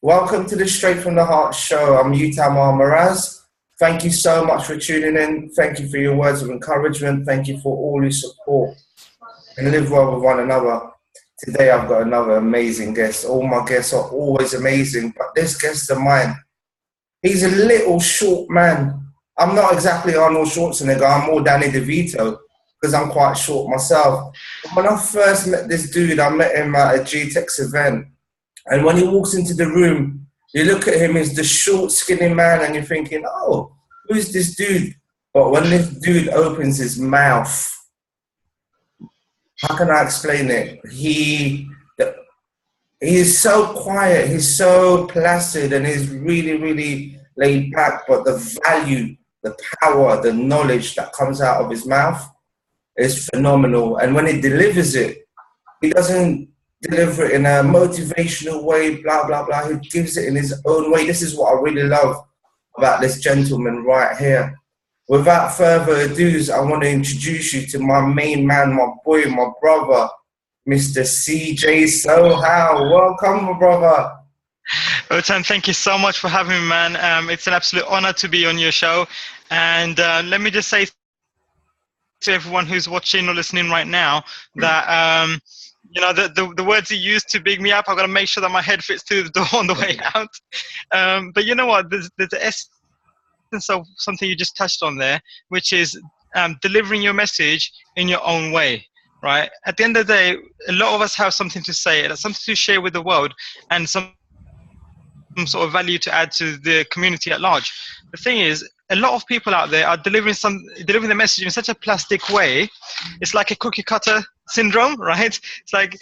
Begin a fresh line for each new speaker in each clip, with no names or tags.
Welcome to the Straight from the Heart show. I'm Utamar Miraz. Thank you so much for tuning in. Thank you for your words of encouragement. Thank you for all your support. And live well with one another. Today I've got another amazing guest. All my guests are always amazing, but this guest of mine, he's a little short man. I'm not exactly Arnold Schwarzenegger. I'm more Danny DeVito because I'm quite short myself. When I first met this dude, I met him at a G-Tex event. And when he walks into the room, you look at him as the short, skinny man, and you're thinking, oh, who's this dude? But when this dude opens his mouth, how can I explain it? He is so quiet, he's so placid, and he's really, really laid back. But the value, the power, the knowledge that comes out of his mouth is phenomenal. And when he delivers it, he doesn't deliver it in a motivational way, blah, blah, blah. He gives it in his own way. This is what I really love about this gentleman right here. Without further ado, I want to introduce you to my main man, my boy, my brother, Mr. CJ Sohal. Welcome, my brother.
Otan, thank you so much for having me, man. It's an absolute honor to be on your show. And let me just say to everyone who's watching or listening right now that you know, the words you used to big me up, I've got to make sure that my head fits through the door on the way out. But you know what? There's the essence of something you just touched on there, which is delivering your message in your own way, right? At the end of the day, a lot of us have something to say, something to share with the world, and some sort of value to add to the community at large. The thing is, a lot of people out there are delivering the message in such a plastic way. It's like a cookie cutter syndrome, right? It's like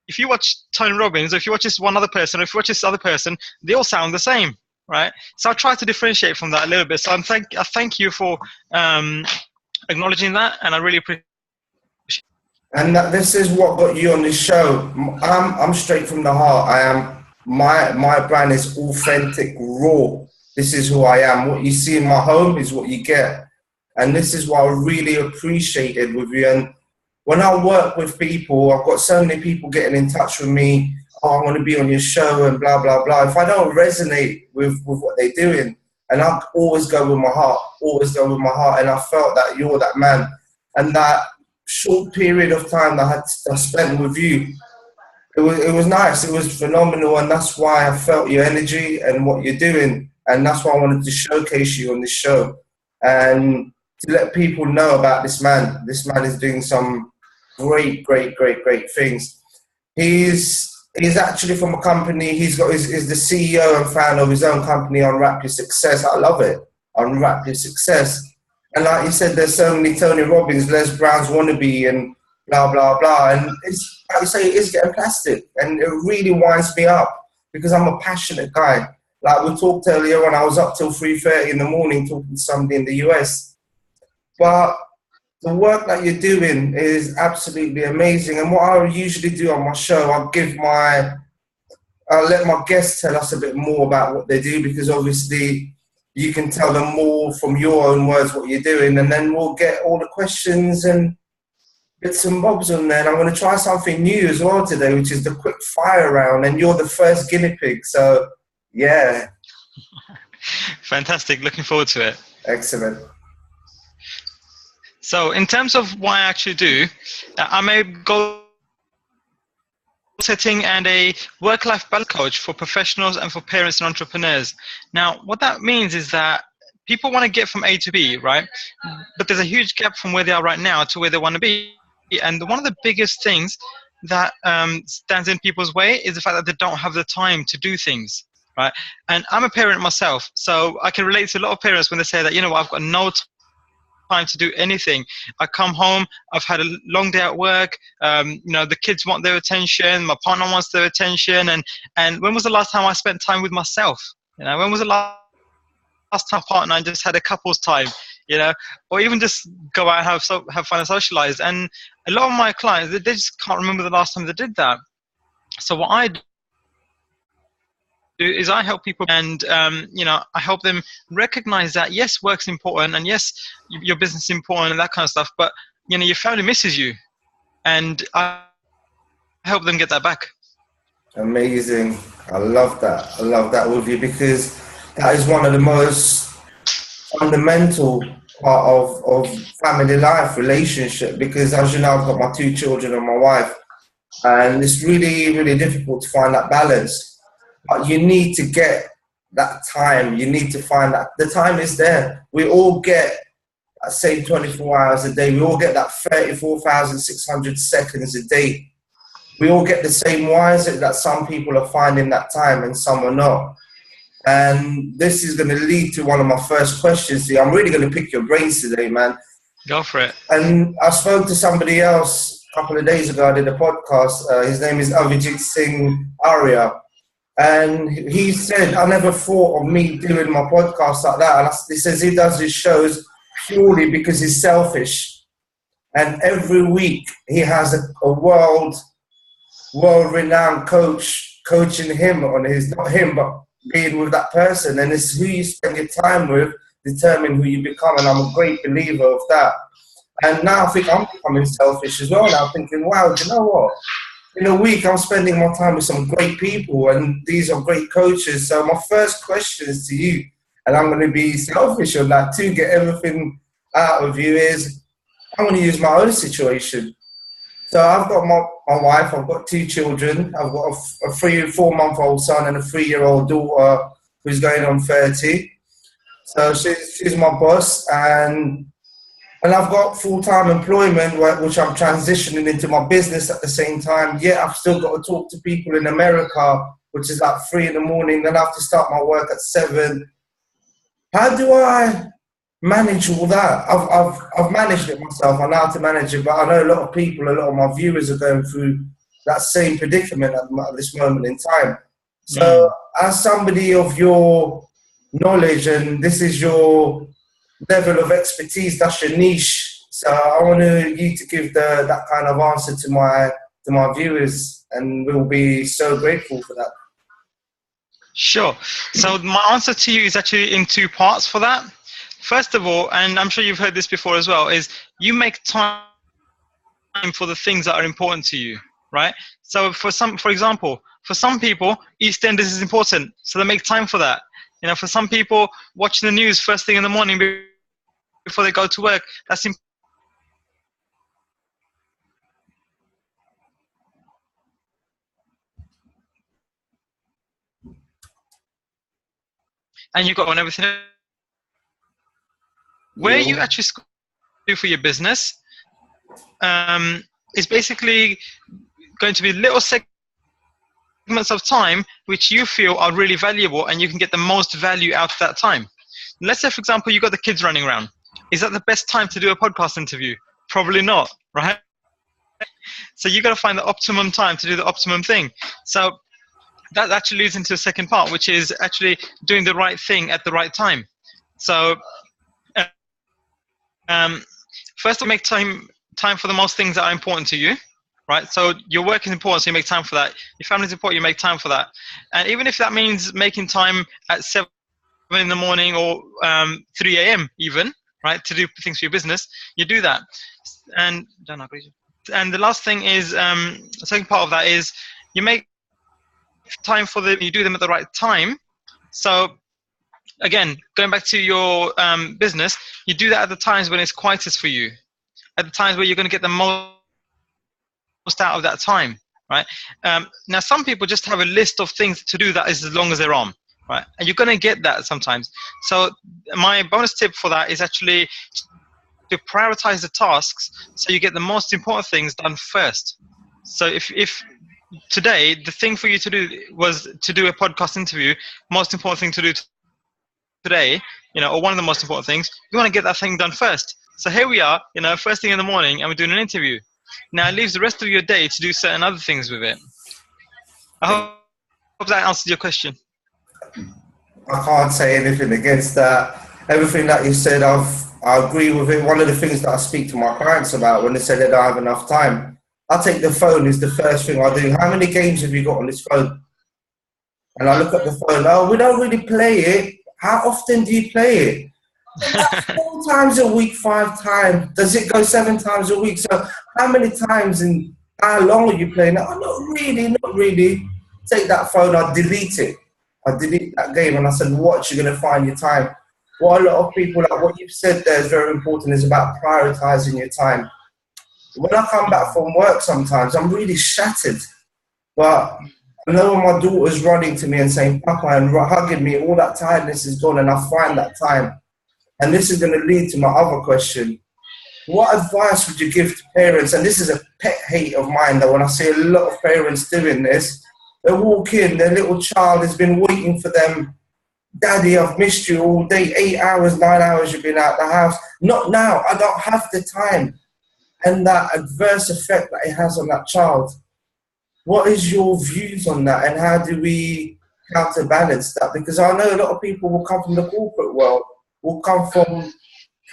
if you watch Tony Robbins, or if you watch this one other person, or if you watch this other person, they all sound the same, right? So I try to differentiate from that a little bit. So I thank you for acknowledging that, and I really appreciate.
And this is what got you on this show. I'm straight from the heart. I am. My brand is authentic, raw. This is who I am. What you see in my home is what you get. And this is what I really appreciated with you. And when I work with people, I've got so many people getting in touch with me. Oh, I want to be on your show and blah, blah, blah. If I don't resonate with what they're doing, and I always go with my heart, always go with my heart. And I felt that you're that man. And that short period of time that I spent with you, it was nice. It was phenomenal. And that's why I felt your energy and what you're doing. And that's why I wanted to showcase you on this show and to let people know about this man. This man is doing some great, great, great, great things. He's actually from a company. He's the CEO and founder of his own company, Unwrap Your Success. I love it. Unwrap Your Success. And like you said, there's so many Tony Robbins, Les Brown's wannabe, and blah, blah, blah. And it's, like you say, it is getting plastic. And it really winds me up because I'm a passionate guy. Like we talked earlier when I was up till 3:30 in the morning talking to somebody in the US. But the work that you're doing is absolutely amazing. And what I usually do on my show, I'll let my guests tell us a bit more about what they do, because obviously you can tell them more from your own words what you're doing, and then we'll get all the questions and bits and bobs on there. And I'm going to try something new as well today, which is the quick fire round, and you're the first guinea pig. So yeah.
Fantastic. Looking forward to it.
Excellent.
So in terms of what I actually do, I'm a goal setting and a work-life balance coach for professionals and for parents and entrepreneurs. Now, what that means is that people want to get from A to B, right? But there's a huge gap from where they are right now to where they want to be. And one of the biggest things that stands in people's way is the fact that they don't have the time to do things. Right, and I'm a parent myself, so I can relate to a lot of parents when they say that, you know, I've got no time to do anything. I come home, I've had a long day at work, you know, the kids want their attention, my partner wants their attention, and when was the last time I spent time with myself? You know, when was the last time partner and just had a couple's time, you know, or even just go out and have fun and socialize? And a lot of my clients, they just can't remember the last time they did that. So what I do is I help people, and you know, I help them recognize that yes, work's important, and yes, your business is important, and that kind of stuff, but you know, your family misses you, and I help them get that back.
Amazing. I love that. I love that with you because that is one of the most fundamental part of family life, relationship. Because as you know, I've got my two children and my wife, and it's really, really difficult to find that balance. But you need to get that time. You need to find that the time is there. We all get that same 24 hours a day. We all get that 34,600 seconds a day. We all get the same. Why is it that some people are finding that time and some are not? And this is going to lead to one of my first questions to you. I'm really going to pick your brains today, man.
Go for it.
And I spoke to somebody else a couple of days ago. I did a podcast. His name is Avijit Singh Arya. And he said, I never thought of me doing my podcast like that. And he says he does his shows purely because he's selfish. And every week he has a world-renowned coach coaching him on his, not him, but being with that person. And it's who you spend your time with determine who you become. And I'm a great believer of that. And now I think I'm becoming selfish as well. Now I'm thinking, wow, do you know what? In a week, I'm spending my time with some great people, and these are great coaches. So my first question is to you, and I'm going to be selfish on that too, get everything out of you, is I'm going to use my own situation. So I've got my wife, I've got two children, I've got a 3 and 4 month old son and a 3-year-old daughter who's going on 30. So she's my boss, and I've got full-time employment, which I'm transitioning into my business at the same time. Yet I've still got to talk to people in America, which is like 3 in the morning. Then I have to start my work at 7. How do I manage all that? I've managed it myself. I know how to manage it, but I know a lot of people, a lot of my viewers are going through that same predicament at this moment in time. So as somebody of your knowledge, and this is your level of expertise, that's your niche. So I want you to give that kind of answer to my viewers, and we'll be so grateful for that.
Sure. So my answer to you is actually in 2 parts for that. First of all, and I'm sure you've heard this before as well, is you make time for the things that are important to you, right? So for example, for some people, EastEnders is important, so they make time for that. You know, for some people, watching the news first thing in the morning before they go to work, that's important. And you've got on everything. Where you actually do for your business is basically going to be little segments of time which you feel are really valuable, and you can get the most value out of that time. Let's say, for example, you've got the kids running around. Is that the best time to do a podcast interview? Probably not, right? So you've got to find the optimum time to do the optimum thing. So that actually leads into the second part, which is actually doing the right thing at the right time. So first of all, make time for the most things that are important to you, right? So your work is important, so you make time for that. Your family is important, you make time for that. And even if that means making time at 7 in the morning or 3 a.m. even, right, to do things for your business, you do that. And the last thing is, the second part of that is you make time for you do them at the right time. So again, going back to your business, you do that at the times when it's quietest for you, at the times where you're going to get the most out of that time, right? Now, some people just have a list of things to do that is as long as they're on, right? And you're going to get that sometimes. So my bonus tip for that is actually to prioritize the tasks so you get the most important things done first. So if today the thing for you to do was to do a podcast interview, most important thing to do today, you know, or one of the most important things, you want to get that thing done first. So here we are, you know, first thing in the morning, and we're doing an interview. Now it leaves the rest of your day to do certain other things with it. I hope that answers your question.
I can't say anything against that. Everything that you said, I agree with it. One of the things that I speak to my clients about when they say they don't have enough time, I take the phone is the first thing I do. How many games have you got on this phone? And I look at the phone, oh, we don't really play it. How often do you play it? 4 times a week, 5 times. Does it go 7 times a week? So how many times and how long are you playing? Oh, not really. take that phone, I'd delete it. I'd delete that game, and I said, what, you're going to find your time. What a lot of people, like what you've said there is very important, is about prioritizing your time. When I come back from work sometimes, I'm really shattered. But I know when my daughter's running to me and saying, Papa, and hugging me, all that tiredness is gone, and I find that time. And this is going to lead to my other question. What advice would you give to parents? And this is a pet hate of mine, that when I see a lot of parents doing this, they walk in, their little child has been waiting for them. Daddy, I've missed you all day, 8 hours, 9 hours you've been out the house. Not now, I don't have the time. And that adverse effect that it has on that child. What is your views on that, and how do we counterbalance that? Because I know a lot of people will come from the corporate world, will come from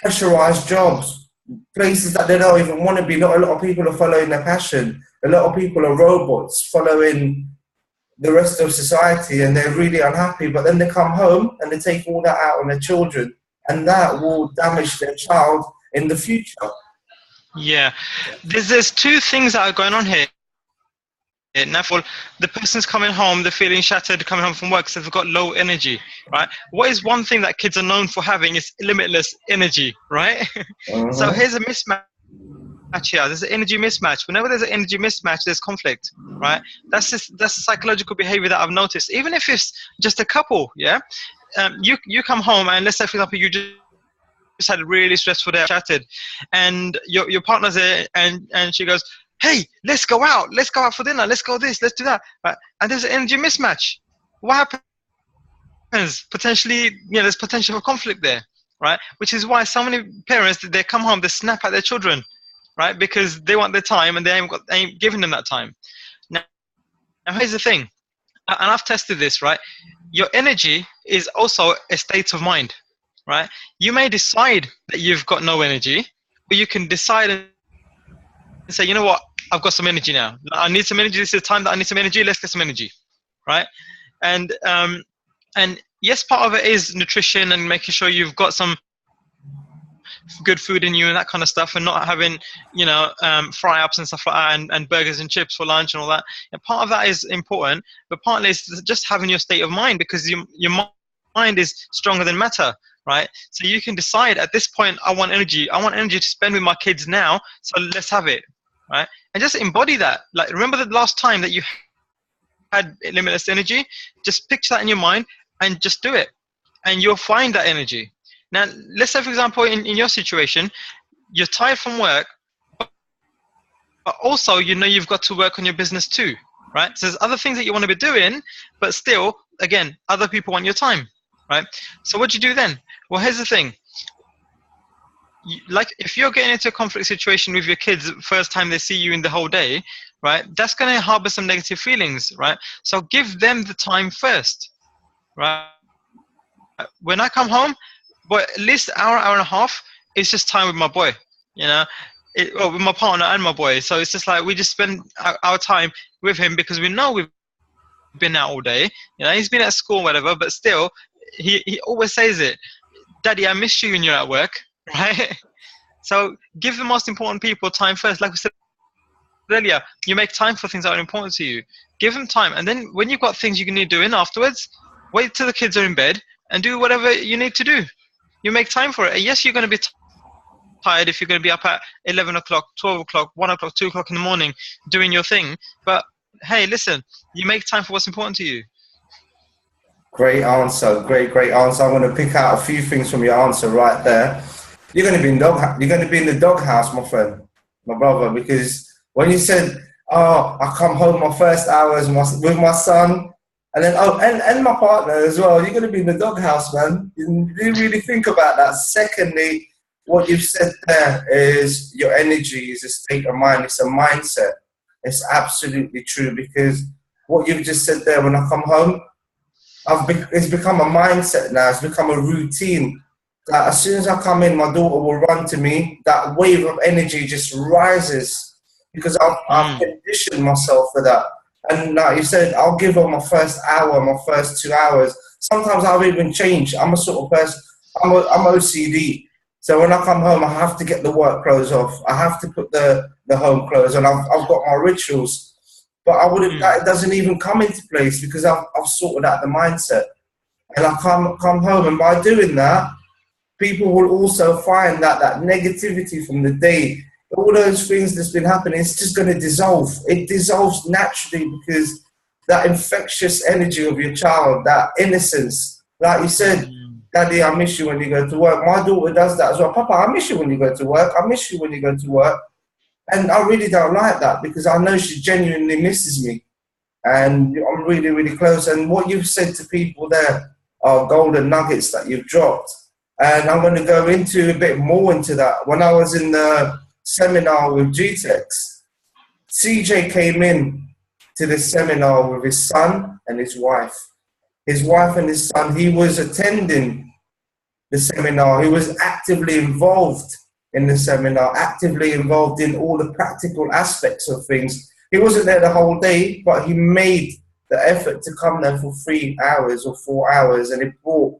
pressurized jobs, places that they don't even want to be. Not a lot of people are following their passion. A lot of people are robots following the rest of society, and they're really unhappy. But then they come home and they take all that out on their children, and that will damage their child in the future.
Yeah, there's two things that are going on here. Now, for the person's coming home, they're feeling shattered, coming home from work, so they've got low energy, right? What is one thing that kids are known for having is limitless energy, right? So here's a mismatch here. There's an energy mismatch. Whenever there's an energy mismatch, there's conflict, right? That's psychological behavior that I've noticed. Even if it's just a couple, yeah? You come home, and let's say, for example, you just had a really stressful day, chatted, and your partner's there, and she goes, hey, let's go out for dinner, let's go this, let's do that, right? And there's an energy mismatch. What happens? Potentially, there's potential for conflict there, right? Which is why so many parents, they come home, they snap at their children, right? Because they want their time, and they ain't giving them that time. Now here's the thing, and I've tested this, right? Your energy is also a state of mind, right? You may decide that you've got no energy, but you can decide and say, you know what, I've got some energy now. I need some energy. This is the time that I need some energy. Let's get some energy, right? And yes, part of it is nutrition and making sure you've got some good food in you and that kind of stuff, and not having, fry-ups and stuff like that, and burgers and chips for lunch and all that. And part of that is important, but partly it's just having your state of mind, because your mind is stronger than matter, right? So you can decide at this point, I want energy to spend with my kids now, so let's have it, right? And just embody that. Like, remember the last time that you had limitless energy? Just picture that in your mind and just do it, and you'll find that energy. Now, let's say, for example, in your situation, you're tired from work, but also you've got to work on your business too, right? So there's other things that you want to be doing, but still, again, other people want your time, right? So what do you do then? Well, here's the thing. Like, if you're getting into a conflict situation with your kids the first time they see you in the whole day, right, that's going to harbor some negative feelings, right? So give them the time first, right? When I come home, but at least an hour and a half, it's just time with my boy, with my partner and my boy. So it's just like, we just spend our time with him, because we know we've been out all day. He's been at school, whatever, but still, he always says it, Daddy, I miss you when you're at work, right? So give the most important people time first. Like we said earlier, you make time for things that are important to you. Give them time, and then when you've got things you need doing afterwards, wait till the kids are in bed and do whatever you need to do. You make time for it. And yes, you're going to be tired if you're going to be up at 11 o'clock, 12 o'clock, 1 o'clock, 2 o'clock in the morning doing your thing. But hey, listen, you make time for what's important to you.
Great answer. Great answer. I'm going to pick out a few things from your answer right there. You're going to be in the doghouse, my friend, my brother, because when you said, oh, I come home my first hours with my son, and then and my partner as well, you're going to be in the doghouse, man. You really think about that. Secondly, what you've said there is your energy is a state of mind. It's a mindset. It's absolutely true, because what you've just said there, when I come home, it's become a mindset now. It's become a routine. That as soon as I come in, my daughter will run to me. That wave of energy just rises, because I've conditioned myself for that. And like you said, I'll give her my first hour, my first 2 hours. Sometimes I'll even change. I'm a sort of person, I'm OCD. So when I come home, I have to get the work clothes off. I have to put the home clothes on. I've got my rituals. But that doesn't even come into place because I've sorted out the mindset. And I come home, and by doing that, people will also find that that negativity from the day, all those things that's been happening, it's just going to dissolve. It dissolves naturally because that infectious energy of your child, that innocence, like you said, Daddy, I miss you when you go to work. My daughter does that as well. Papa, I miss you when you go to work. I miss you when you go to work. And I really don't like that because I know she genuinely misses me. And I'm really, really close. And what you've said to people there are golden nuggets that you've dropped. And I'm going to go into a bit more into that. When I was in the seminar with GTEx, CJ came in to the seminar with his son and his wife. His wife and his son, he was attending the seminar. He was actively involved in the seminar, actively involved in all the practical aspects of things. He wasn't there the whole day, but he made the effort to come there for 3 hours or 4 hours, and he brought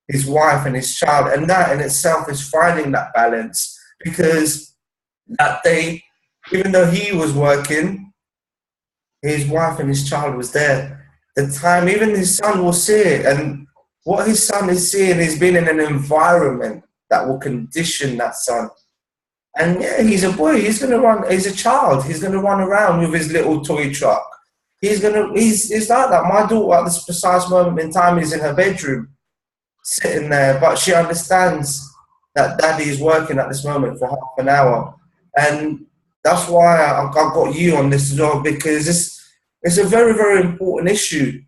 his wife and his child. And that in itself is finding that balance, because that day, even though he was working, his wife and his child was there. The time, even his son will see it, and what his son is seeing is being in an environment that will condition that son. And yeah, he's a boy, he's going to run, he's a child, he's going to run around with his little toy truck. He's like that. My daughter at this precise moment in time is in her bedroom, sitting there, but she understands that daddy is working at this moment for half an hour. And that's why I got you on this as well, because it's a very, very important issue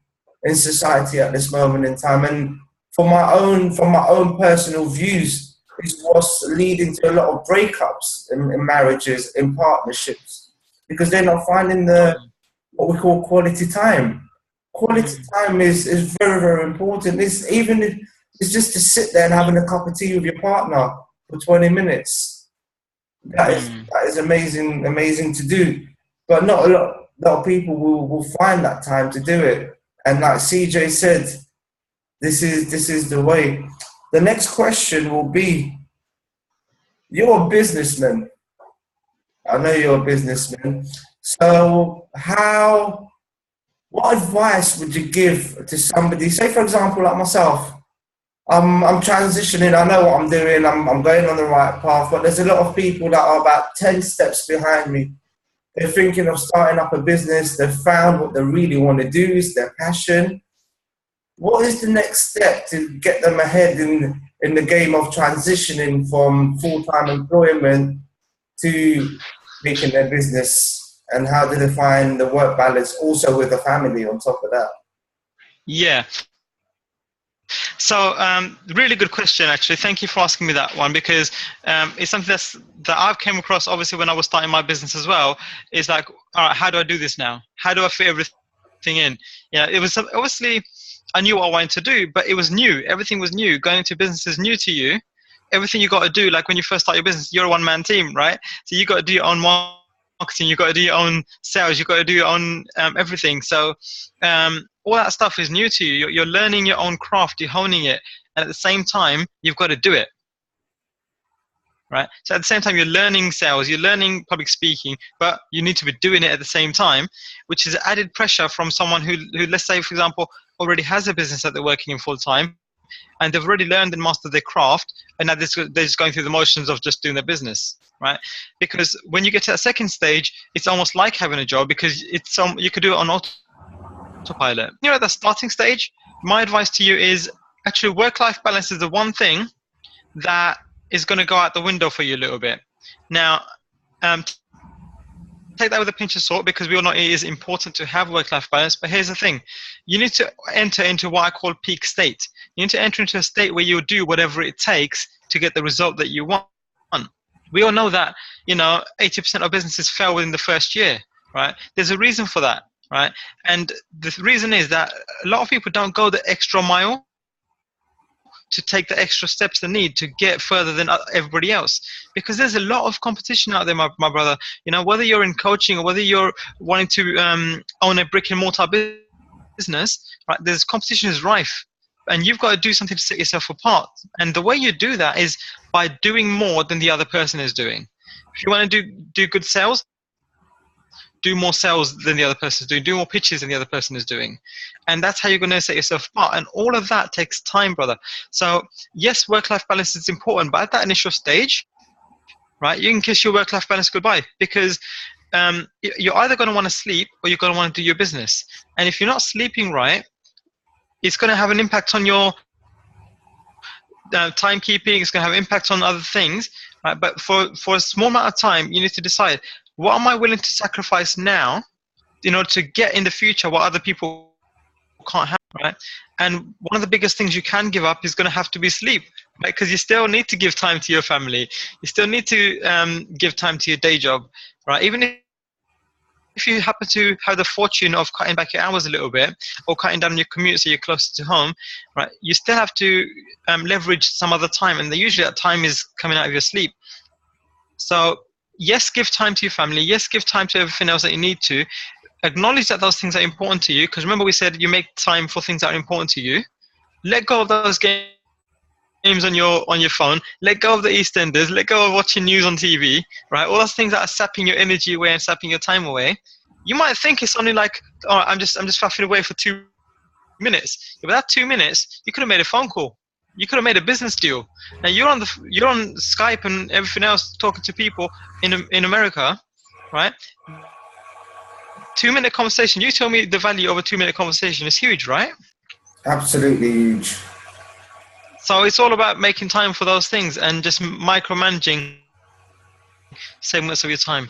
in society at this moment in time. And from my own personal views, is what's leading to a lot of breakups in marriages, in partnerships, because they're not finding what we call quality time. Quality time is very, very important. It's just to sit there and having a cup of tea with your partner for 20 minutes. That is amazing to do. But not a lot of people will find that time to do it. And like CJ said, this is the way. The next question will be, you're a businessman. I know you're a businessman. So what advice would you give to somebody, say for example like myself, I'm transitioning, I know what I'm doing, I'm going on the right path, but there's a lot of people that are about 10 steps behind me. They're thinking of starting up a business, they've found what they really want to do, is their passion. What is the next step to get them ahead in the game of transitioning from full-time employment to making their business? And how do they find the work balance also with the family on top of that?
Yeah. So really good question, actually. Thank you for asking me that one, because it's something that I've came across, obviously, when I was starting my business as well. It's like, all right, how do I do this now? How do I fit everything in? Yeah, it was obviously, I knew what I wanted to do, but it was new. Everything was new. Going into business is new to you. Everything you got to do, like when you first start your business, you're a one-man team, right? So you got to do your own marketing, you got to do your own sales, you got to do your own everything. So all that stuff is new to you. You're learning your own craft, you're honing it, and at the same time, you've got to do it. Right? So at the same time, you're learning sales, you're learning public speaking, but you need to be doing it at the same time, which is added pressure from someone who let's say, for example, already has a business that they're working in full time, and they've already learned and mastered their craft, and now they're just going through the motions of just doing their business, right? Because when you get to that second stage, it's almost like having a job, because you could do it on autopilot. You're at the starting stage. My advice to you is actually work-life balance is the one thing that is going to go out the window for you a little bit. Now, take that with a pinch of salt, because we all know it is important to have work-life balance. But here's the thing. You need to enter into what I call peak state. You need to enter into a state where you'll do whatever it takes to get the result that you want. We all know that, 80% of businesses fail within the first year, right? There's a reason for that, right? And the reason is that a lot of people don't go the extra mile to take the extra steps they need to get further than everybody else, because there's a lot of competition out there, my brother. Whether you're in coaching or whether you're wanting to own a brick and mortar business, right? There's competition is rife, and you've got to do something to set yourself apart. And the way you do that is by doing more than the other person is doing. If you want to do good sales, do more sales than the other person is doing, do more pitches than the other person is doing. And that's how you're going to set yourself apart. And all of that takes time, brother. So yes, work-life balance is important, but at that initial stage, right, you can kiss your work-life balance goodbye, because you're either going to want to sleep or you're going to want to do your business. And if you're not sleeping right, it's going to have an impact on your timekeeping. It's going to have impact on other things, right? But for a small amount of time, you need to decide, what am I willing to sacrifice now in order to get in the future what other people can't have, right? And one of the biggest things you can give up is going to have to be sleep, right? Because you still need to give time to your family. You still need to give time to your day job, right? Even if you happen to have the fortune of cutting back your hours a little bit or cutting down your commute so you're closer to home, right, you still have to leverage some other time, and usually that time is coming out of your sleep. So yes, give time to your family. Yes, give time to everything else that you need to. Acknowledge that those things are important to you, because remember we said you make time for things that are important to you. Let go of those games on your phone. Let go of the EastEnders. Let go of watching news on TV, right? All those things that are sapping your energy away and sapping your time away. You might think it's only like, oh, I'm just faffing away for 2 minutes. Yeah, but that 2 minutes, you could have made a phone call. You could have made a business deal. Now you're on Skype and everything else, talking to people in America, right? 2-minute conversation. You tell me the value of a 2-minute conversation is huge, right?
Absolutely huge.
So it's all about making time for those things and just micromanaging segments of your time.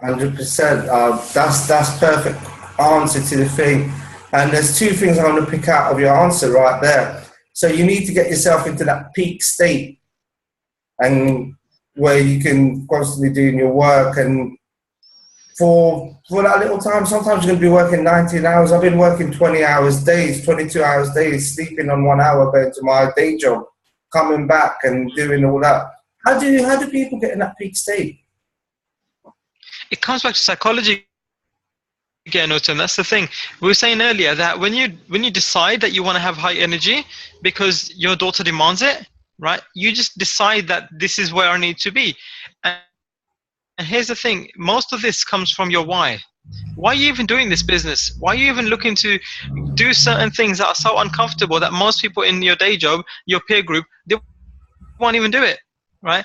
100%. That's perfect answer to the thing. And there's two things I'm going to pick out of your answer right there. So you need to get yourself into that peak state, and where you can constantly do your work. And for that little time, sometimes you're going to be working 19 hours. I've been working 20 hours days, 22 hours days, sleeping on 1 hour, going to my day job, coming back and doing all that. How do people get in that peak state?
It comes back to psychology again, Autumn. That's the thing. We were saying earlier that when you decide that you want to have high energy because your daughter demands it, right? You just decide that this is where I need to be. And here's the thing, most of this comes from your why. Why are you even doing this business? Why are you even looking to do certain things that are so uncomfortable that most people in your day job, your peer group, they won't even do it, right?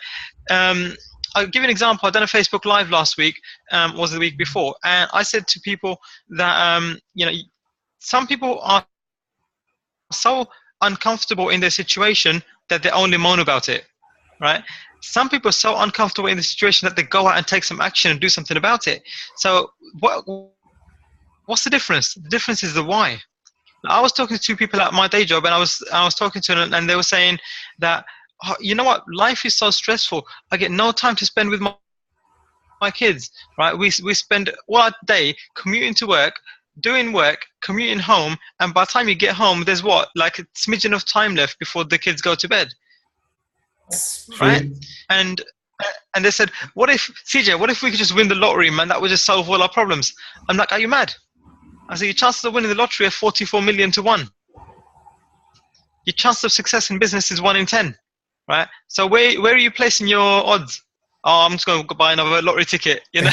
I'll give you an example. I done a Facebook Live last week, was the week before, and I said to people that some people are so uncomfortable in their situation that they only moan about it, right? Some people are so uncomfortable in the situation that they go out and take some action and do something about it. So what's the difference? The difference is the why. I was talking to two people at my day job, and I was talking to them, and they were saying that, oh, you know what, life is so stressful. I get no time to spend with my kids, right? We spend all our day commuting to work, doing work, commuting home, and by the time you get home, there's what, like a smidgen of time left before the kids go to bed, right? And they said, what if, CJ, what if we could just win the lottery, man? That would just solve all our problems. I'm like, are you mad? I said, your chances of winning the lottery are 44 million to 1. Your chance of success in business is 1 in 10, right? So where are you placing your odds? Oh, I'm just going to buy another lottery ticket, you know?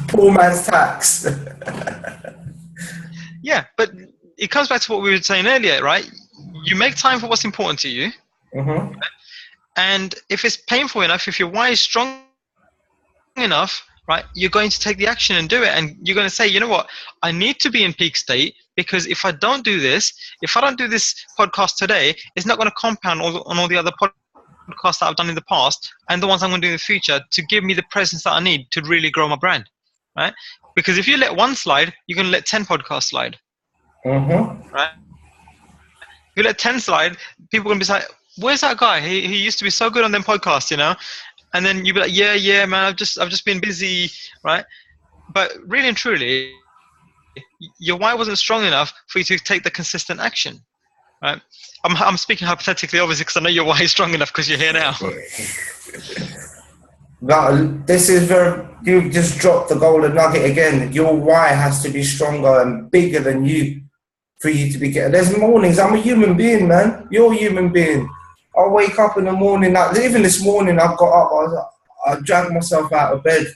Poor man's tax.
Yeah, but it comes back to what we were saying earlier, right? You make time for what's important to you.
Mm-hmm.
Right? And if it's painful enough, if your why is strong enough, right, you're going to take the action and do it. And you're going to say, you know what, I need to be in peak state, because if I don't do this podcast today, it's not going to compound on all the other podcasts that I've done in the past and the ones I'm going to do in the future to give me the presence that I need to really grow my brand, right? Because if you let one slide, you're going to let 10 podcasts slide, right? If you let 10 slide, people are going to be like, where's that guy? He used to be so good on them podcasts, you know? And then you'll be like, yeah, man, I've just been busy, right? But really and truly, your why wasn't strong enough for you to take the consistent action, right? I'm speaking hypothetically, obviously, because I know your why is strong enough because you're here now.
This is you just dropped the golden nugget again. Your why has to be stronger and bigger than you for you to be getting. There's mornings, I'm a human being, man. You're a human being. I wake up in the morning, like even this morning I got up, I dragged myself out of bed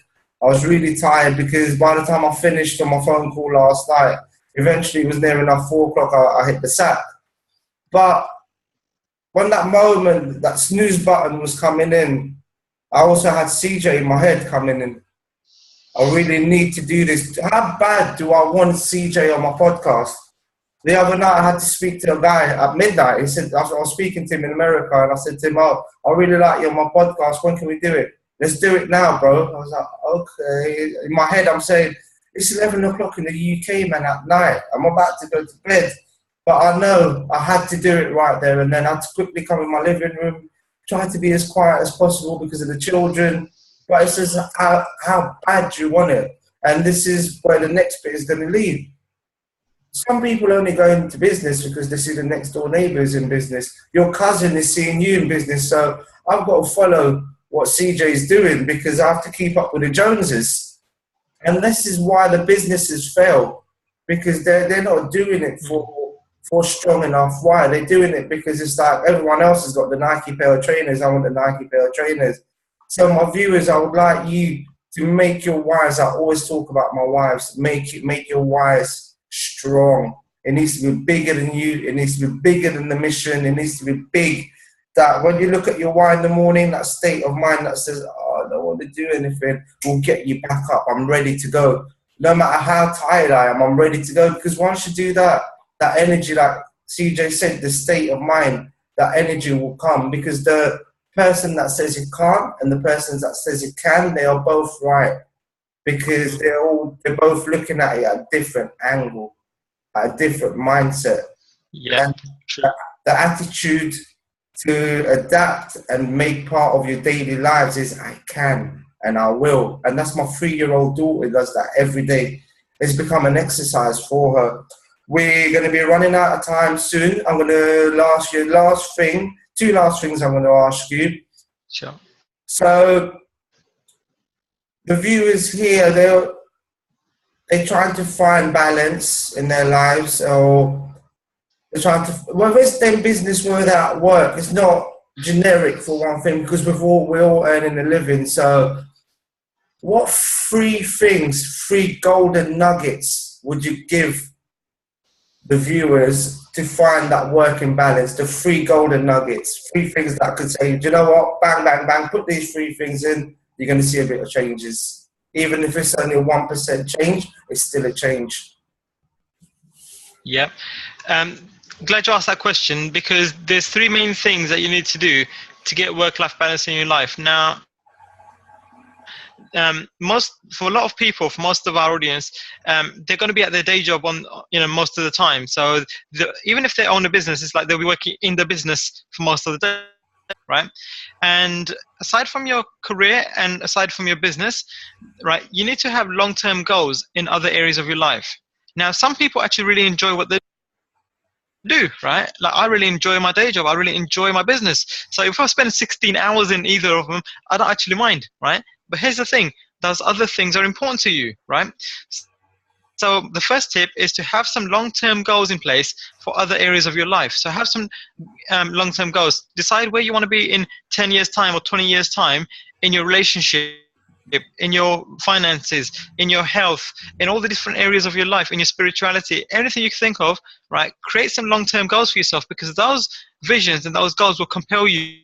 I was really tired because by the time I finished on my phone call last night, eventually it was near enough 4 o'clock, I hit the sack. But when that moment, that snooze button was coming in, I also had CJ in my head coming in. I really need to do this. How bad do I want CJ on my podcast? The other night, I had to speak to a guy at midnight. He said, I was speaking to him in America, and I said to him, "Oh, I really like you on my podcast. When can we do it? Let's do it now, bro." I was like, "Okay." In my head, I'm saying, it's 11 o'clock in the UK, man, at night. I'm about to go to bed. But I know I had to do it right there and then. I had to quickly come in my living room, try to be as quiet as possible because of the children. But it says how bad you want it. And this is where the next bit is going to lead. Some people only go into business because they see the next door neighbours in business. Your cousin is seeing you in business. So I've got to follow what CJ is doing because I have to keep up with the Joneses. And this is why the businesses fail, because they're not doing it for strong enough. Why? They're doing it because it's like everyone else has got the Nike pair of trainers. I want the Nike pair of trainers. So my viewers, I would like you to make your whys. I always talk about my wives. Make your whys strong. It needs to be bigger than you. It needs to be bigger than the mission. It needs to be big. That when you look at your why in the morning, that state of mind that says, "Oh, I don't want to do anything," will get you back up. I'm ready to go. No matter how tired I am, I'm ready to go. Because once you do that, that energy, like CJ said, the state of mind, that energy will come. Because the person that says you can't and the person that says you can, they are both right. Because they're both looking at it at a different angle, at a different mindset.
Yeah,
and
true.
the attitude to adapt and make part of your daily lives is I can and I will. And that's my 3-year-old daughter does that every day. It's become an exercise for her. We're going to be running out of time soon. I'm going to ask you two last things I'm going to ask you.
Sure.
So the viewers here, they're trying to find balance in their lives, or they're trying to, whether it's them business, whether they're at work, it's not generic for one thing because we're all earning a living. So what 3 golden nuggets would you give the viewers to find that working balance? The 3 golden nuggets, 3 things that could say, do you know what, bang, bang, bang, put these 3 things in, you're going to see a bit of changes. Even if it's only a 1% change, it's still a change.
Yeah. Glad you asked that question because there's 3 main things that you need to do to get work-life balance in your life. Now, for a lot of people, for most of our audience, they're going to be at their day job most of the time. So even if they own a business, it's like they'll be working in the business for most of the day, right? And aside from your career and aside from your business, right, you need to have long-term goals in other areas of your life. Now, some people actually really enjoy what they do, right? Like I really enjoy my day job. I really enjoy my business. So if I spend 16 hours in either of them, I don't actually mind, right? But here's the thing, those other things are important to you, right? So the first tip is to have some long-term goals in place for other areas of your life. So have some long-term goals. Decide where you want to be in 10 years time or 20 years time in your relationship, in your finances, in your health, in all the different areas of your life, in your spirituality, everything you can think of, right? Create some long-term goals for yourself because those visions and those goals will compel you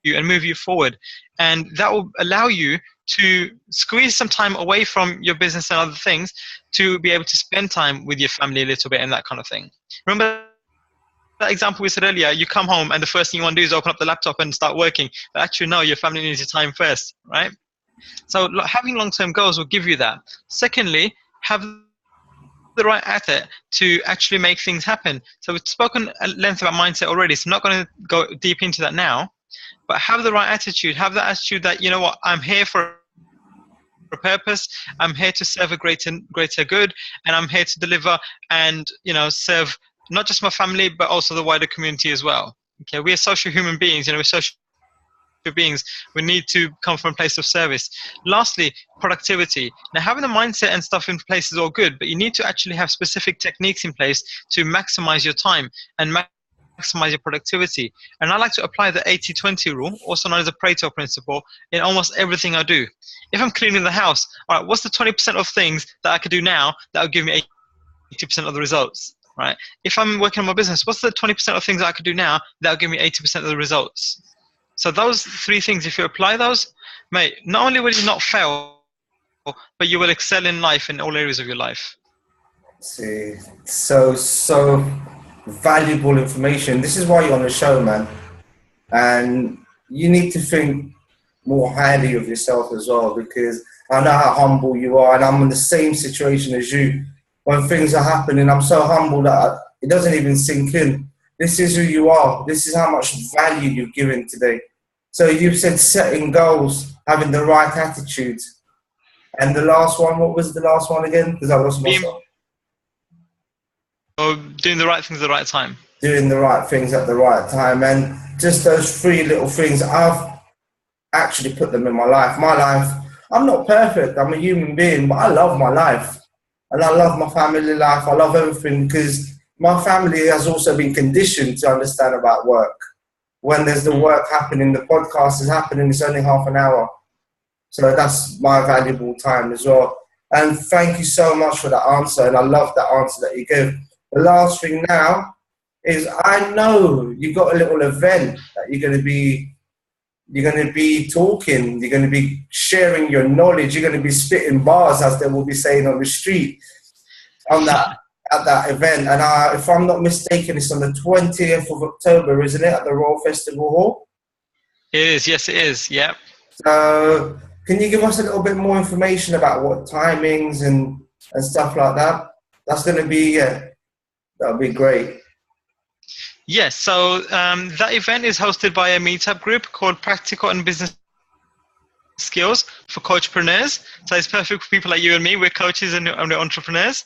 and move you forward. And that will allow you to squeeze some time away from your business and other things to be able to spend time with your family a little bit and that kind of thing. Remember that example we said earlier, you come home and the first thing you want to do is open up the laptop and start working. But actually, no, your family needs your time first, right? So having long-term goals will give you that. Secondly, have the right attitude to actually make things happen. So we've spoken at length about mindset already, so I'm not going to go deep into that now. But have the right attitude. Have that attitude that, you know what, I'm here for a purpose. I'm here to serve a greater good, and I'm here to deliver and, serve not just my family, but also the wider community as well. Okay, we are social human beings. We're social beings. We need to come from a place of service. Lastly, productivity. Now, having the mindset and stuff in place is all good, but you need to actually have specific techniques in place to maximize your time and maximize your productivity. And I like to apply the 80-20 rule, also known as the Pareto principle, in almost everything I do. If I'm cleaning the house, all right, what's the 20% of things that I could do now that will give me 80% of the results, right? If I'm working on my business, what's the 20% of things that I could do now that will give me 80% of the results? So those three things, if you apply those, mate, not only will you not fail, but you will excel in life in all areas of your life.
See, so valuable information. This is why you're on the show, man. And you need to think more highly of yourself as well, because I know how humble you are, and I'm in the same situation as you. When things are happening, I'm so humble that it doesn't even sink in. This is who you are. This is how much value you've given today. So you've said setting goals, having the right attitude. And the last one, what was the last one again? Because I lost myself.
Doing the right things at the right time.
Doing the right things at the right time. And just those three little things, I've actually put them in my life. My life, I'm not perfect. I'm a human being, but I love my life. And I love my family life. I love everything, because my family has also been conditioned to understand about work. When there's the work happening, the podcast is happening, it's only half an hour. So that's my valuable time as well. And thank you so much for that answer. And I love that answer that you gave. The last thing now is, I know you've got a little event that you're going to be talking, you're going to be sharing your knowledge, you're going to be spitting bars, as they will be saying on the street, on that at that event. And if I'm not mistaken, it's on the 20th of October, isn't it, at the Royal Festival Hall?
It is, yes, it is, yeah.
So can you give us a little bit more information about what timings and stuff like that? That's going to be, that'll be great.
Yes, so that event is hosted by a meetup group called Practical and Business Skills for Coachpreneurs. So it's perfect for people like you and me. We're coaches and we're entrepreneurs.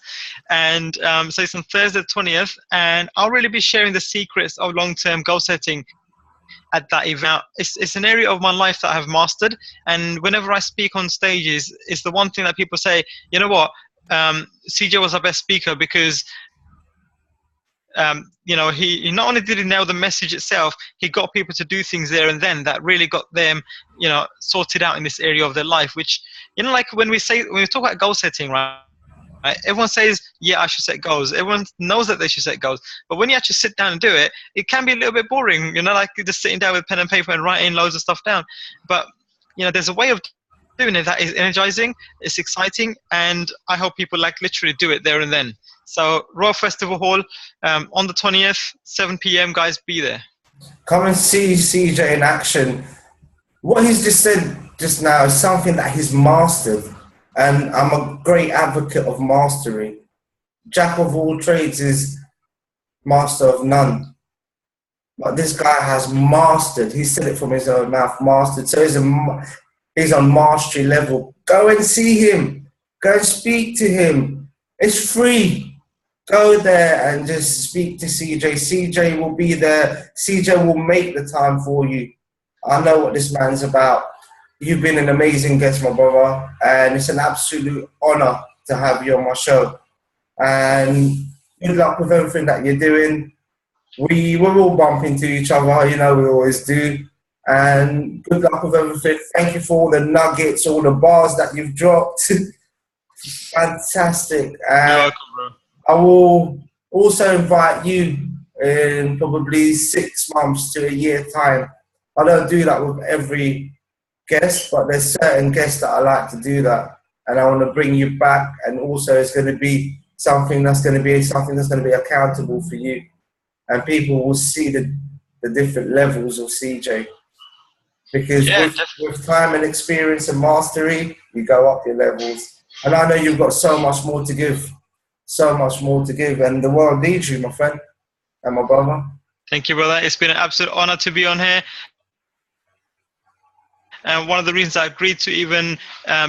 And so it's on Thursday the 20th. And I'll really be sharing the secrets of long-term goal setting at that event. It's an area of my life that I have mastered. And whenever I speak on stages, it's the one thing that people say, you know what, CJ was our best speaker because you know, he not only did he nail the message itself, he got people to do things there and then that really got them, you know, sorted out in this area of their life. Which, you know, like when we talk about goal setting, right? Everyone says, yeah, I should set goals. Everyone knows that they should set goals. But when you actually sit down and do it, it can be a little bit boring, you know, like you're just sitting down with pen and paper and writing loads of stuff down. But, you know, there's a way of doing it that is energizing, it's exciting, and I hope people like literally do it there and then. So Royal Festival Hall on the 20th, 7 p.m. Guys, be there.
Come and see CJ in action. What he's just said just now is something that he's mastered. And I'm a great advocate of mastery. Jack of all trades is master of none. But this guy has mastered. He said it from his own mouth, mastered. So he's on mastery level. Go and see him. Go and speak to him. It's free. Go there and just speak to CJ. CJ will be there. CJ will make the time for you. I know what this man's about. You've been an amazing guest, my brother, and it's an absolute honor to have you on my show. And good luck with everything that you're doing. We're all bumping into each other, you know, we always do. And good luck with everything. Thank you for all the nuggets, all the bars that you've dropped. Fantastic.
You're welcome, bro.
I will also invite you in probably 6 months to a year time. I don't do that with every guest, but there's certain guests that I like to do that, and I want to bring you back. And also, it's going to be something that's going to be accountable for you, and people will see the different levels of CJ. Because with time and experience and mastery, you go up your levels. And I know you've got so much more to give. So much more to give, and the world needs you, my friend and my brother.
Thank you, brother. It's been an absolute honor to be on here. And one of the reasons I agreed to even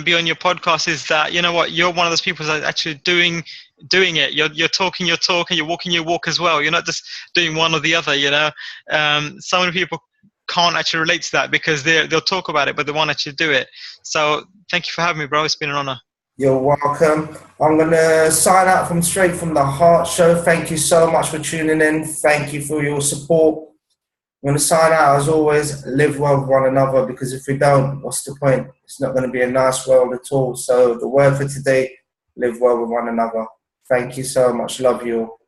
be on your podcast is that, you know what, you're one of those people that are actually doing it. You're talking your talk and you're walking your walk as well. You're not just doing one or the other, you know. So many people can't actually relate to that because they'll talk about it, but they won't actually do it. So thank you for having me, bro. It's been an honor.
You're welcome. I'm going to sign out from Straight from the Heart show. Thank you so much for tuning in. Thank you for your support. I'm going to sign out as always. Live well with one another, because if we don't, what's the point? It's not going to be a nice world at all. So the word for today, live well with one another. Thank you so much. Love you all.